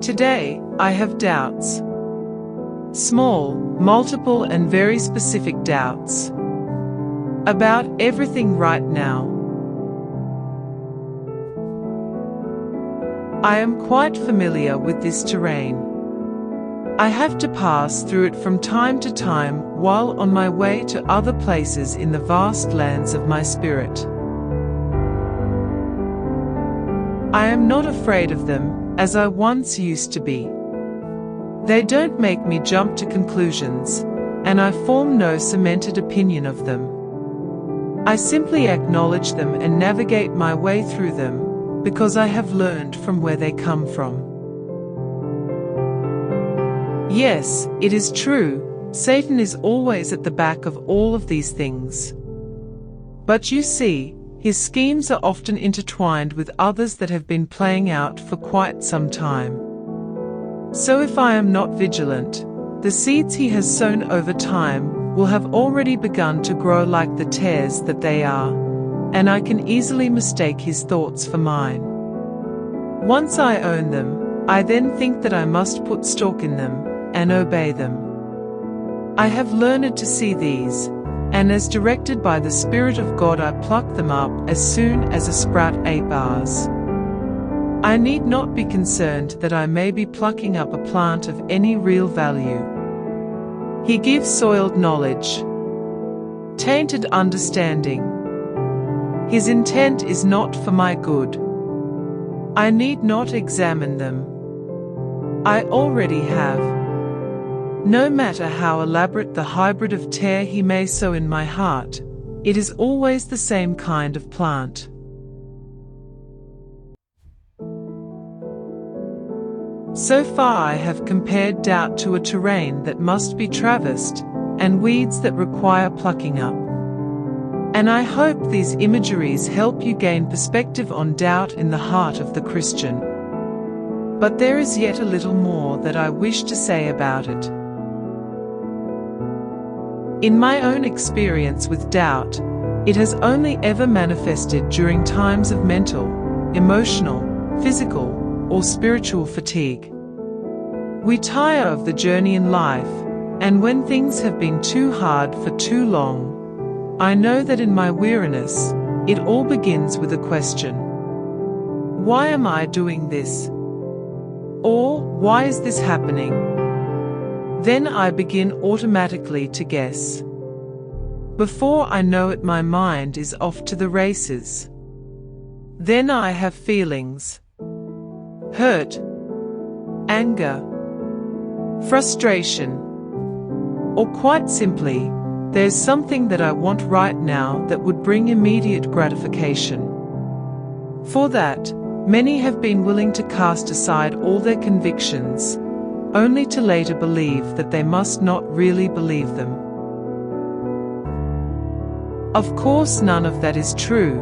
Today, I have doubts. Small, multiple and very specific doubts. About everything right now. I am quite familiar with this terrain. I have to pass through it from time to time while on my way to other places in the vast lands of my spirit. I am not afraid of them, as I once used to be. They don't make me jump to conclusions, and I form no cemented opinion of them. I simply acknowledge them and navigate my way through them, because I have learned from where they come from. Yes, it is true, Satan is always at the back of all of these things. But you see, his schemes are often intertwined with others that have been playing out for quite some time. So if I am not vigilant, the seeds he has sown over time will have already begun to grow like the tares that they are, and I can easily mistake his thoughts for mine. Once I own them, I then think that I must put stock in them and obey them. I have learned to see these, and as directed by the Spirit of God I pluck them up as soon as a sprout bars. I need not be concerned that I may be plucking up a plant of any real value. He gives soiled knowledge, tainted understanding. His intent is not for my good. I need not examine them. I already have. No matter how elaborate the hybrid of tare he may sow in my heart, it is always the same kind of plant. So far I have compared doubt to a terrain that must be traversed, and weeds that require plucking up. And I hope these imageries help you gain perspective on doubt in the heart of the Christian. But there is yet a little more that I wish to say about it. In my own experience with doubt, it has only ever manifested during times of mental, emotional, physical, or spiritual fatigue. We tire of the journey in life, and when things have been too hard for too long, I know that in my weariness, it all begins with a question. Why am I doing this? Or, why is this happening? Then I begin automatically to guess. Before I know it, my mind is off to the races. Then I have feelings. Hurt, anger, frustration, or quite simply, there's something that I want right now that would bring immediate gratification. For that, many have been willing to cast aside all their convictions, only to later believe that they must not really believe them. Of course, none of that is true.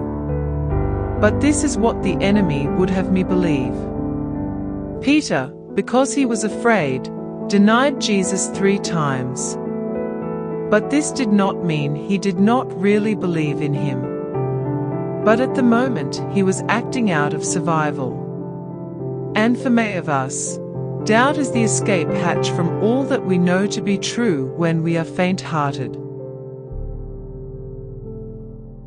But this is what the enemy would have me believe. Peter, because he was afraid, denied Jesus 3 times. But this did not mean he did not really believe in him. But at the moment, he was acting out of survival. And for many of us, doubt is the escape hatch from all that we know to be true when we are faint-hearted.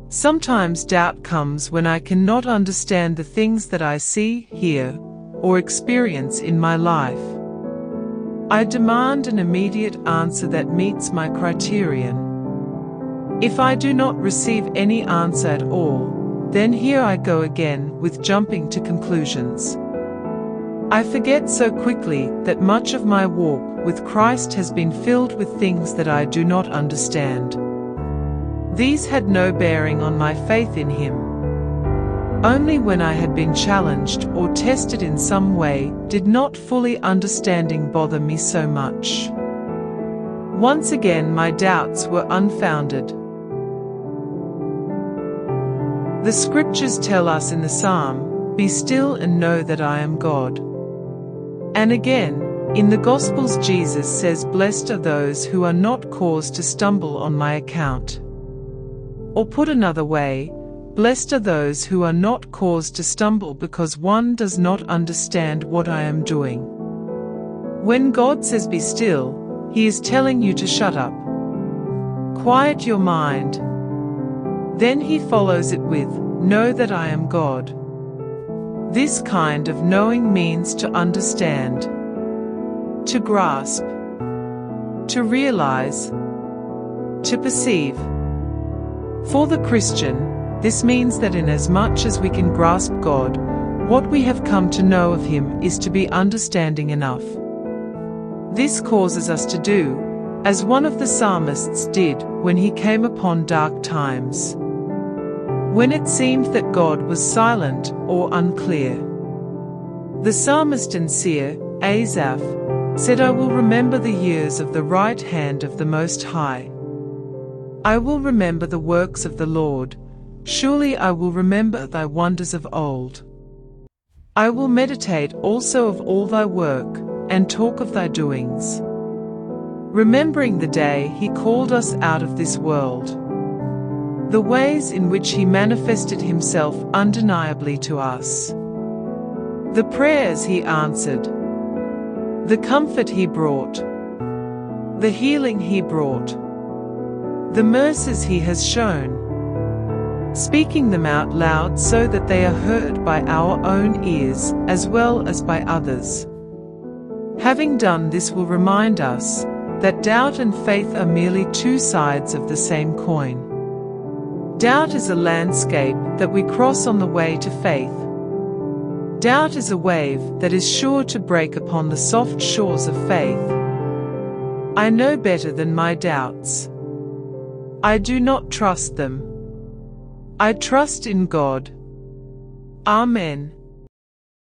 Sometimes doubt comes when I cannot understand the things that I see, hear, or experience in my life. I demand an immediate answer that meets my criterion. If I do not receive any answer at all, then here I go again with jumping to conclusions. I forget so quickly that much of my walk with Christ has been filled with things that I do not understand. These had no bearing on my faith in Him. Only when I had been challenged or tested in some way did not fully understanding bother me so much. Once again my doubts were unfounded. The scriptures tell us in the Psalm, "Be still and know that I am God." And again, in the Gospels Jesus says, "Blessed are those who are not caused to stumble on my account." Or put another way, blessed are those who are not caused to stumble because one does not understand what I am doing. When God says be still, He is telling you to shut up. Quiet your mind. Then He follows it with, know that I am God. This kind of knowing means to understand, to grasp, to realize, to perceive. For the Christian, this means that inasmuch as we can grasp God, what we have come to know of Him is to be understanding enough. This causes us to do, as one of the psalmists did when he came upon dark times, when it seemed that God was silent or unclear. The psalmist and seer, Asaph, said, I will remember the years of the right hand of the Most High. I will remember the works of the Lord, surely I will remember thy wonders of old. I will meditate also of all thy work, and talk of thy doings, remembering the day He called us out of this world, the ways in which He manifested Himself undeniably to us, the prayers He answered, the comfort He brought, the healing He brought, the mercies He has shown, speaking them out loud so that they are heard by our own ears as well as by others. Having done this will remind us that doubt and faith are merely two sides of the same coin. Doubt is a landscape that we cross on the way to faith. Doubt is a wave that is sure to break upon the soft shores of faith. I know better than my doubts. I do not trust them. I trust in God. Amen.